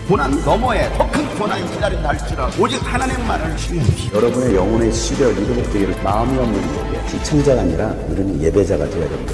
고난 너머에 더 큰 고난이 기다린다 할지라도 오직 하나님만을 신뢰하십시오. 여러분의 영혼의 시력이 회복되기를 마음이 없는 자에게 시청자가 아니라 우리는 예배자가 되어야 됩니다.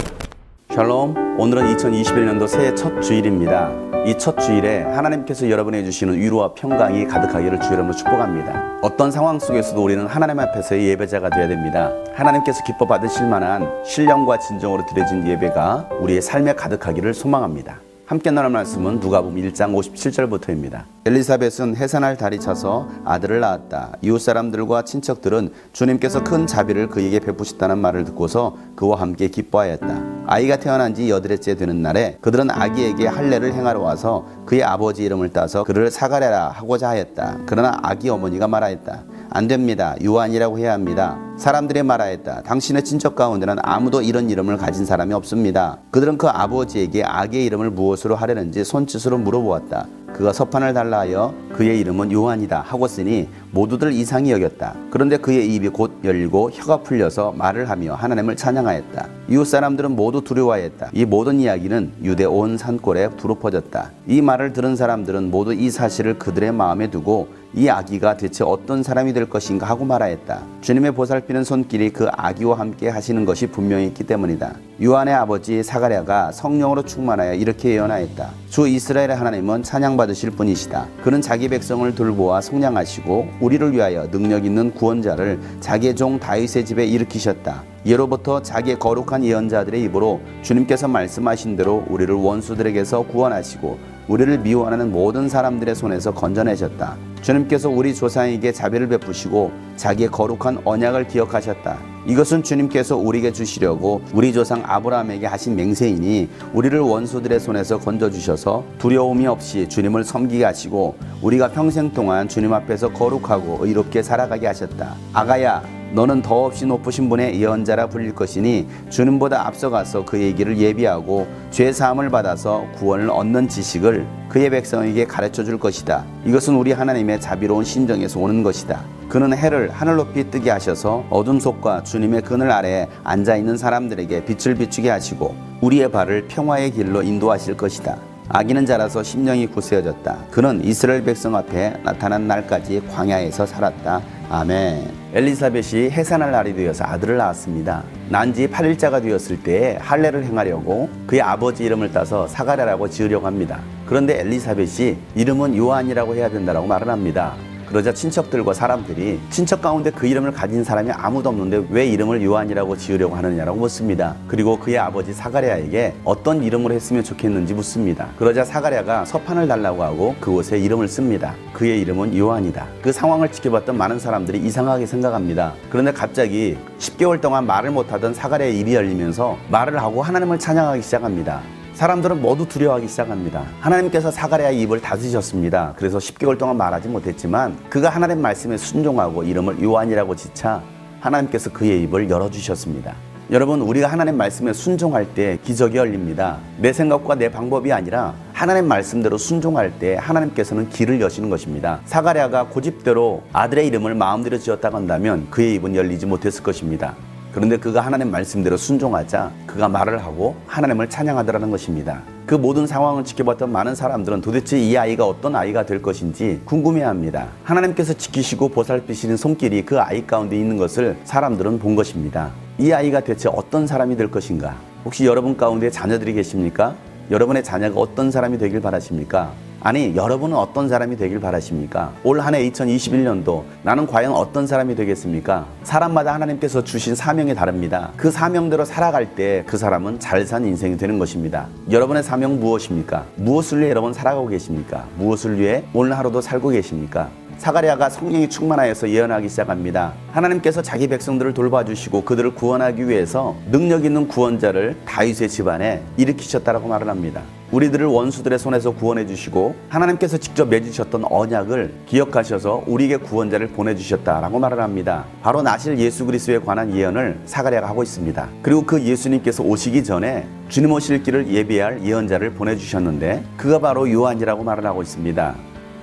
샬롬, 오늘은 2021년도 새해 첫 주일입니다. 이 첫 주일에 하나님께서 여러분에게 주시는 위로와 평강이 가득하기를 주 이름으로 축복합니다. 어떤 상황 속에서도 우리는 하나님 앞에서의 예배자가 되어야 됩니다. 하나님께서 기뻐 받으실 만한 신령과 진정으로 드려진 예배가 우리의 삶에 가득하기를 소망합니다. 함께 나눌 말씀은 누가복음 1장 57절부터입니다. 엘리사벳은 해산할 달이 차서 아들을 낳았다. 이웃 사람들과 친척들은 주님께서 큰 자비를 그에게 베푸셨다는 말을 듣고서 그와 함께 기뻐하였다. 아이가 태어난 지 8일째 되는 날에 그들은 아기에게 할례를 행하러 와서 그의 아버지 이름을 따서 그를 사가랴라 하고자 하였다. 그러나 아기 어머니가 말하였다. 안 됩니다. 요한이라고 해야 합니다. 사람들이 말하였다. 당신의 친척 가운데는 아무도 이런 이름을 가진 사람이 없습니다. 그들은 그 아버지에게 아기의 이름을 무엇으로 하려는지 손짓으로 물어보았다. 그가 서판을 달라 하여 그의 이름은 요한이다 하고 쓰니 모두들 이상히 여겼다. 그런데 그의 입이 곧 열리고 혀가 풀려서 말을 하며 하나님을 찬양하였다. 이웃 사람들은 모두 두려워하였다. 이 모든 이야기는 유대 온 산골에 두루 퍼졌다. 이 말을 들은 사람들은 모두 이 사실을 그들의 마음에 두고 이 아기가 대체 어떤 사람이 될 것인가 하고 말하였다. 주님의 보살피는 손길이 그 아기와 함께 하시는 것이 분명히 있기 때문이다. 요한의 아버지 사가랴가 성령으로 충만하여 이렇게 예언하였다. 주 이스라엘의 하나님은 찬양받으실 분이시다. 그는 자기 백성을 돌보아 속량하시고 우리를 위하여 능력 있는 구원자를 자기의 종 다윗의 집에 일으키셨다. 예로부터 자기의 거룩한 예언자들의 입으로 주님께서 말씀하신 대로 우리를 원수들에게서 구원하시고 우리를 미워하는 모든 사람들의 손에서 건져내셨다. 주님께서 우리 조상에게 자비를 베푸시고 자기의 거룩한 언약을 기억하셨다. 이것은 주님께서 우리에게 주시려고 우리 조상 아브라함에게 하신 맹세이니 우리를 원수들의 손에서 건져주셔서 두려움이 없이 주님을 섬기게 하시고 우리가 평생 동안 주님 앞에서 거룩하고 의롭게 살아가게 하셨다. 아가야, 너는 더없이 높으신 분의 예언자라 불릴 것이니 주님보다 앞서가서 그의 길을 예비하고 죄사함을 받아서 구원을 얻는 지식을 그의 백성에게 가르쳐 줄 것이다. 이것은 우리 하나님의 자비로운 심정에서 오는 것이다. 그는 해를 하늘 높이 뜨게 하셔서 어둠 속과 주님의 그늘 아래에 앉아있는 사람들에게 빛을 비추게 하시고 우리의 발을 평화의 길로 인도하실 것이다. 아기는 자라서 심령이 굳세어졌다. 그는 이스라엘 백성 앞에 나타난 날까지 광야에서 살았다. 아멘. 엘리사벳이 해산할 날이 되어서 아들을 낳았습니다. 난 지 8일자가 되었을 때에 할례를 행하려고 그의 아버지 이름을 따서 사가랴라고 지으려고 합니다. 그런데 엘리사벳이 이름은 요한이라고 해야 된다고 말을 합니다. 그러자 친척들과 사람들이 친척 가운데 그 이름을 가진 사람이 아무도 없는데 왜 이름을 요한이라고 지으려고 하느냐라고 묻습니다. 그리고 그의 아버지 사가랴에게 어떤 이름으로 했으면 좋겠는지 묻습니다. 그러자 사가랴가 서판을 달라고 하고 그곳에 이름을 씁니다. 그의 이름은 요한이다. 그 상황을 지켜봤던 많은 사람들이 이상하게 생각합니다. 그런데 갑자기 10개월 동안 말을 못하던 사가랴의 입이 열리면서 말을 하고 하나님을 찬양하기 시작합니다. 사람들은 모두 두려워하기 시작합니다. 하나님께서 사가랴의 입을 닫으셨습니다. 그래서 10개월 동안 말하지 못했지만 그가 하나님 말씀에 순종하고 이름을 요한이라고 지차 하나님께서 그의 입을 열어주셨습니다. 여러분, 우리가 하나님 말씀에 순종할 때 기적이 열립니다. 내 생각과 내 방법이 아니라 하나님 말씀대로 순종할 때 하나님께서는 길을 여시는 것입니다. 사가랴가 고집대로 아들의 이름을 마음대로 지었다고 한다면 그의 입은 열리지 못했을 것입니다. 그런데 그가 하나님 말씀대로 순종하자 그가 말을 하고 하나님을 찬양하더라는 것입니다. 그 모든 상황을 지켜봤던 많은 사람들은 도대체 이 아이가 어떤 아이가 될 것인지 궁금해합니다. 하나님께서 지키시고 보살피시는 손길이 그 아이 가운데 있는 것을 사람들은 본 것입니다. 이 아이가 대체 어떤 사람이 될 것인가? 혹시 여러분 가운데 자녀들이 계십니까? 여러분의 자녀가 어떤 사람이 되길 바라십니까? 아니, 여러분은 어떤 사람이 되길 바라십니까? 올 한 해 2021년도 나는 과연 어떤 사람이 되겠습니까? 사람마다 하나님께서 주신 사명이 다릅니다. 그 사명대로 살아갈 때 그 사람은 잘 산 인생이 되는 것입니다. 여러분의 사명 무엇입니까? 무엇을 위해 여러분 살아가고 계십니까? 무엇을 위해 오늘 하루도 살고 계십니까? 사가랴가 성령이 충만하여서 예언하기 시작합니다. 하나님께서 자기 백성들을 돌봐주시고 그들을 구원하기 위해서 능력 있는 구원자를 다윗의 집안에 일으키셨다라고 말을 합니다. 우리들을 원수들의 손에서 구원해 주시고 하나님께서 직접 맺으셨던 언약을 기억하셔서 우리에게 구원자를 보내주셨다라고 말을 합니다. 바로 나실 예수 그리스도에 관한 예언을 사가랴가 하고 있습니다. 그리고 그 예수님께서 오시기 전에 주님 오실 길을 예비할 예언자를 보내주셨는데 그가 바로 요한이라고 말을 하고 있습니다.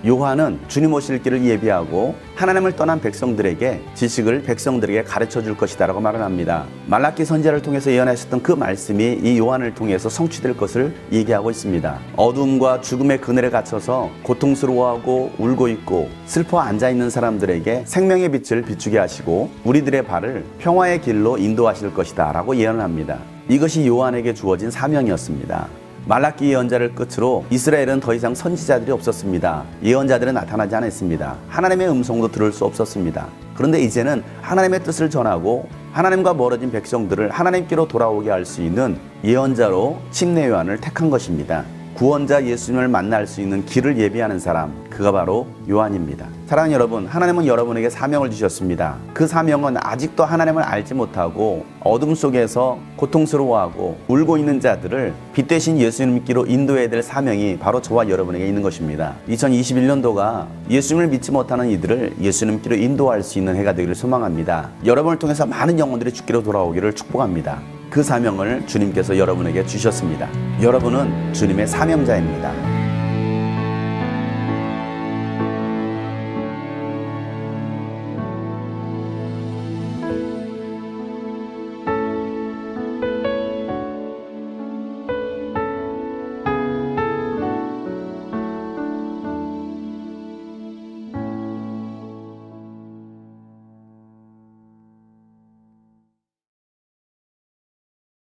요한은 주님 오실 길을 예비하고 하나님을 떠난 백성들에게 지식을 백성들에게 가르쳐 줄 것이다 라고 말을 합니다. 말라기 선지자를 통해서 예언하셨던 그 말씀이 이 요한을 통해서 성취될 것을 얘기하고 있습니다. 어둠과 죽음의 그늘에 갇혀서 고통스러워하고 울고 있고 슬퍼 앉아있는 사람들에게 생명의 빛을 비추게 하시고 우리들의 발을 평화의 길로 인도하실 것이다 라고 예언을 합니다. 이것이 요한에게 주어진 사명이었습니다. 말라기 예언자를 끝으로 이스라엘은 더 이상 선지자들이 없었습니다. 예언자들은 나타나지 않았습니다. 하나님의 음성도 들을 수 없었습니다. 그런데 이제는 하나님의 뜻을 전하고 하나님과 멀어진 백성들을 하나님께로 돌아오게 할 수 있는 예언자로 침례 요한을 택한 것입니다. 구원자 예수님을 만날 수 있는 길을 예비하는 사람, 그가 바로 요한입니다. 사랑하는 여러분, 하나님은 여러분에게 사명을 주셨습니다. 그 사명은 아직도 하나님을 알지 못하고 어둠 속에서 고통스러워하고 울고 있는 자들을 빛 대신 예수님께로 인도해야 될 사명이 바로 저와 여러분에게 있는 것입니다. 2021년도가 예수님을 믿지 못하는 이들을 예수님께로 인도할 수 있는 해가 되기를 소망합니다. 여러분을 통해서 많은 영혼들이 주께로 돌아오기를 축복합니다. 그 사명을 주님께서 여러분에게 주셨습니다. 여러분은 주님의 사명자입니다.